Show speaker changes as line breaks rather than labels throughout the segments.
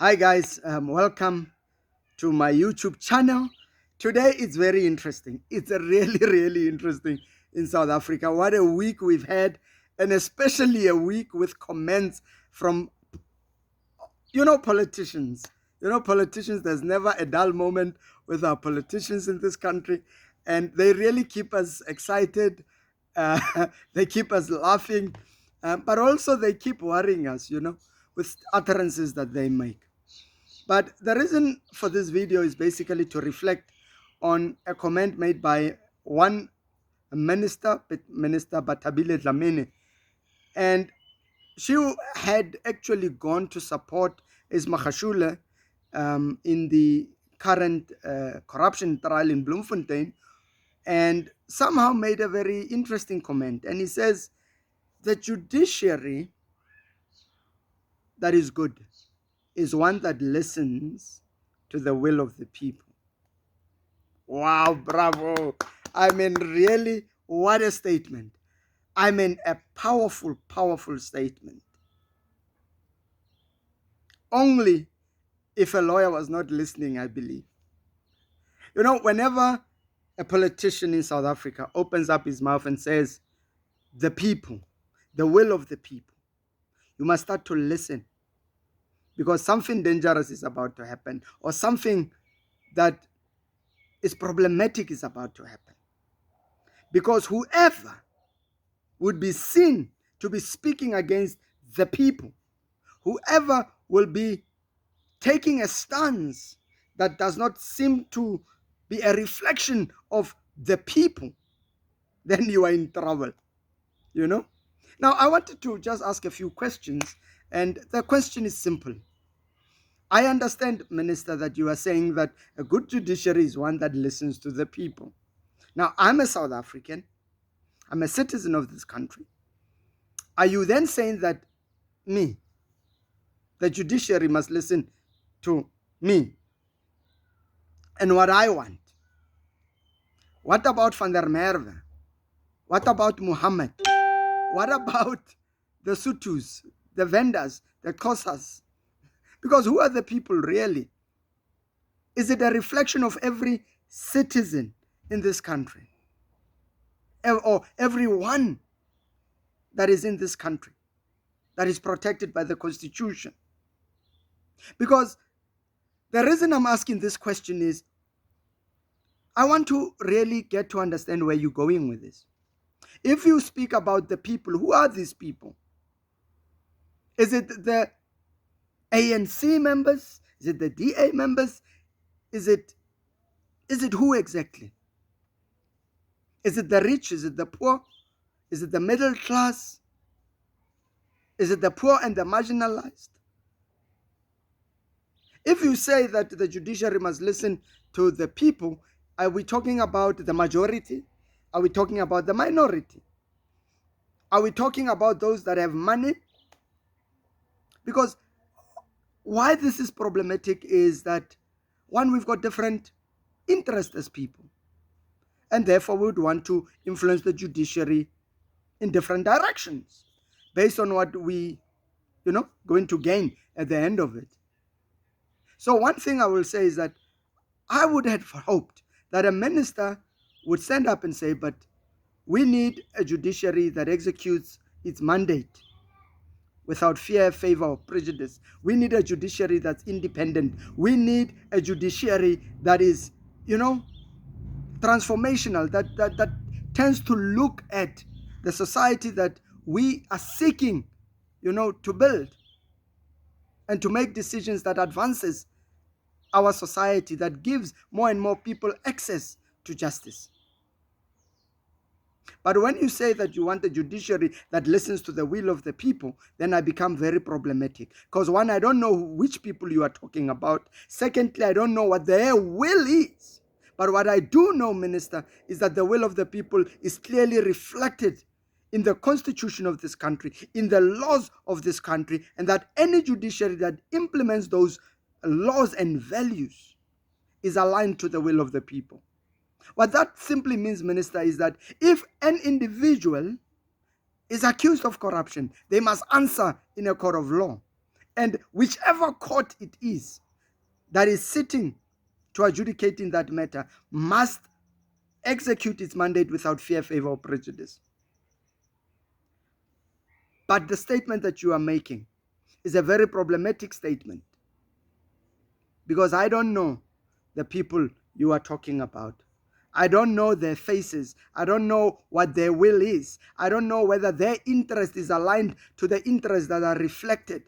Hi guys, welcome to my YouTube channel. Today it's very interesting. It's a really, really interesting in South Africa. What a week we've had, and especially a week with comments from, politicians. Politicians, there's never a dull moment with our politicians in this country, and they really keep us excited. They keep us laughing, but also they keep worrying us, with utterances that they make. But the reason for this video is basically to reflect on a comment made by one minister, Minister Bathabile Dlamini. And she had actually gone to support Ismachashule in the current corruption trial in Bloemfontein, and somehow made a very interesting comment. And he says, the judiciary that is good is one that listens to the will of the people. Wow, bravo. I mean, really, what a statement. I mean, a powerful, powerful statement. Only if a lawyer was not listening, I believe. Whenever a politician in South Africa opens up his mouth and says, the people, the will of the people, you must start to listen, because something dangerous is about to happen, or something that is problematic is about to happen. Because whoever would be seen to be speaking against the people, whoever will be taking a stance that does not seem to be a reflection of the people, then you are in trouble, Now, I wanted to just ask a few questions, and the question is simple. I understand, Minister, that you are saying that a good judiciary is one that listens to the people. Now, I'm a South African. I'm a citizen of this country. Are you then saying that me, the judiciary, must listen to me and what I want? What about Van der Merwe? What about Muhammad? What about the Sutus, the vendors, the Xhosas? Because who are the people really? Is it a reflection of every citizen in this country? Or everyone that is in this country, that is protected by the Constitution? Because the reason I'm asking this question is, I want to really get to understand where you're going with this. If you speak about the people, who are these people? Is it the ANC members? Is it the DA members? Is it who exactly? Is it the rich? Is it the poor? Is it the middle class? Is it the poor and the marginalized? If you say that the judiciary must listen to the people, are we talking about the majority? Are we talking about the minority? Are we talking about those that have money? Because why this is problematic is that, one, we've got different interests as people, and therefore we would want to influence the judiciary in different directions based on what we, going to gain at the end of it. So one thing I will say is that I would have hoped that a minister would stand up and say, but we need a judiciary that executes its mandate without fear, favor, or prejudice. We need a judiciary that's independent. We need a judiciary that is, transformational, that tends to look at the society that we are seeking, to build, and to make decisions that advances our society, that gives more and more people access to justice. But when you say that you want a judiciary that listens to the will of the people, then I become very problematic. Because one, I don't know which people you are talking about. Secondly, I don't know what their will is. But what I do know, Minister, is that the will of the people is clearly reflected in the constitution of this country, in the laws of this country, and that any judiciary that implements those laws and values is aligned to the will of the people. What that simply means, Minister, is that if an individual is accused of corruption, they must answer in a court of law. And whichever court it is that is sitting to adjudicating that matter must execute its mandate without fear, favor, or prejudice. But the statement that you are making is a very problematic statement, because I don't know the people you are talking about. I don't know their faces. I don't know what their will is. I don't know whether their interest is aligned to the interests that are reflected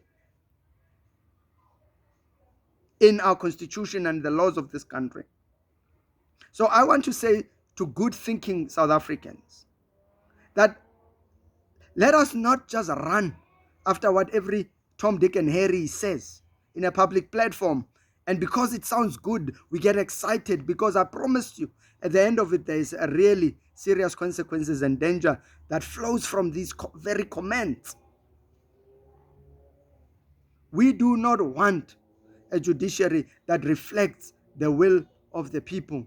in our constitution and the laws of this country. So I want to say to good thinking South Africans that let us not just run after what every Tom, Dick, and Harry says in a public platform. And because it sounds good, we get excited, because I promise you, at the end of it, there is a really serious consequences and danger that flows from these very comments. We do not want a judiciary that reflects the will of the people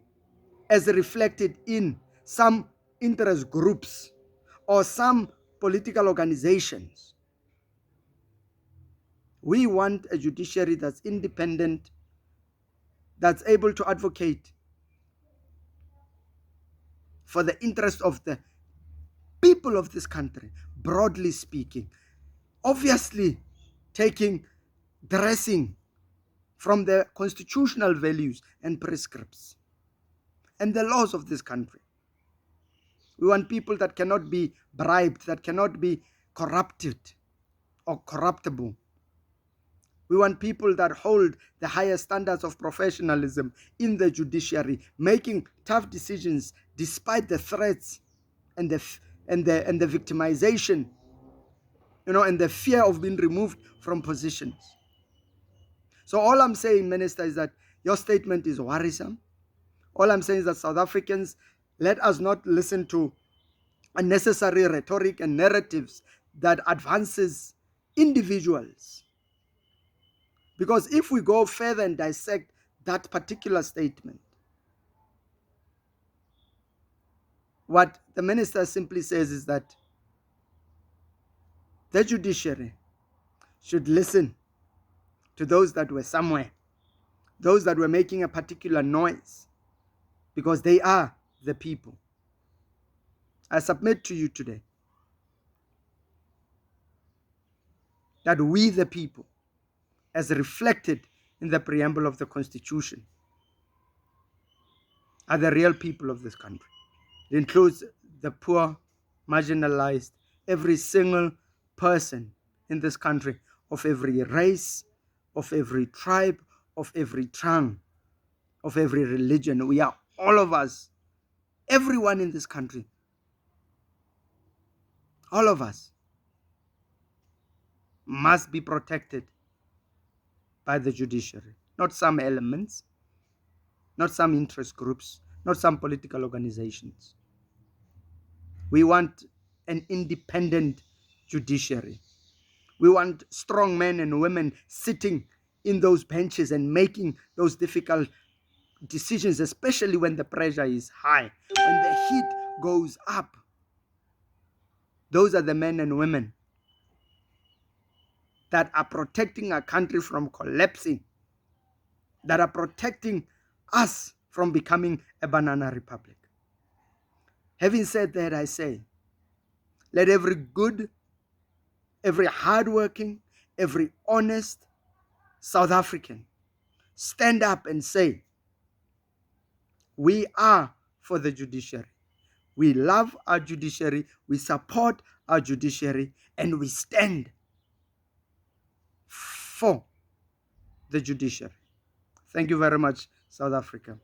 as reflected in some interest groups or some political organizations. We want a judiciary that's independent, that's able to advocate for the interest of the people of this country, broadly speaking. Obviously, dressing from the constitutional values and prescripts and the laws of this country. We want people that cannot be bribed, that cannot be corrupted or corruptible. We want people that hold the highest standards of professionalism in the judiciary, making tough decisions despite the threats and the victimization, and the fear of being removed from positions. So all I'm saying, Minister, is that your statement is worrisome. All I'm saying is that South Africans, let us not listen to unnecessary rhetoric and narratives that advances individuals. Because if we go further and dissect that particular statement, what the minister simply says is that the judiciary should listen to those that were somewhere, those that were making a particular noise, because they are the people. I submit to you today that we, the people, as reflected in the preamble of the Constitution, are the real people of this country. It includes the poor, marginalized, every single person in this country, of every race, of every tribe, of every tongue, of every religion. We are all of us, everyone in this country, all of us must be protected by the judiciary, not some elements, not some interest groups, not some political organizations. We want an independent judiciary. We want strong men and women sitting in those benches and making those difficult decisions, especially when the pressure is high, when the heat goes up. Those are the men and women that are protecting our country from collapsing, that are protecting us from becoming a banana republic. Having said that, I say, let every good, every hardworking, every honest South African stand up and say, we are for the judiciary. We love our judiciary, we support our judiciary, and we stand for the judiciary. Thank you very much, South Africa.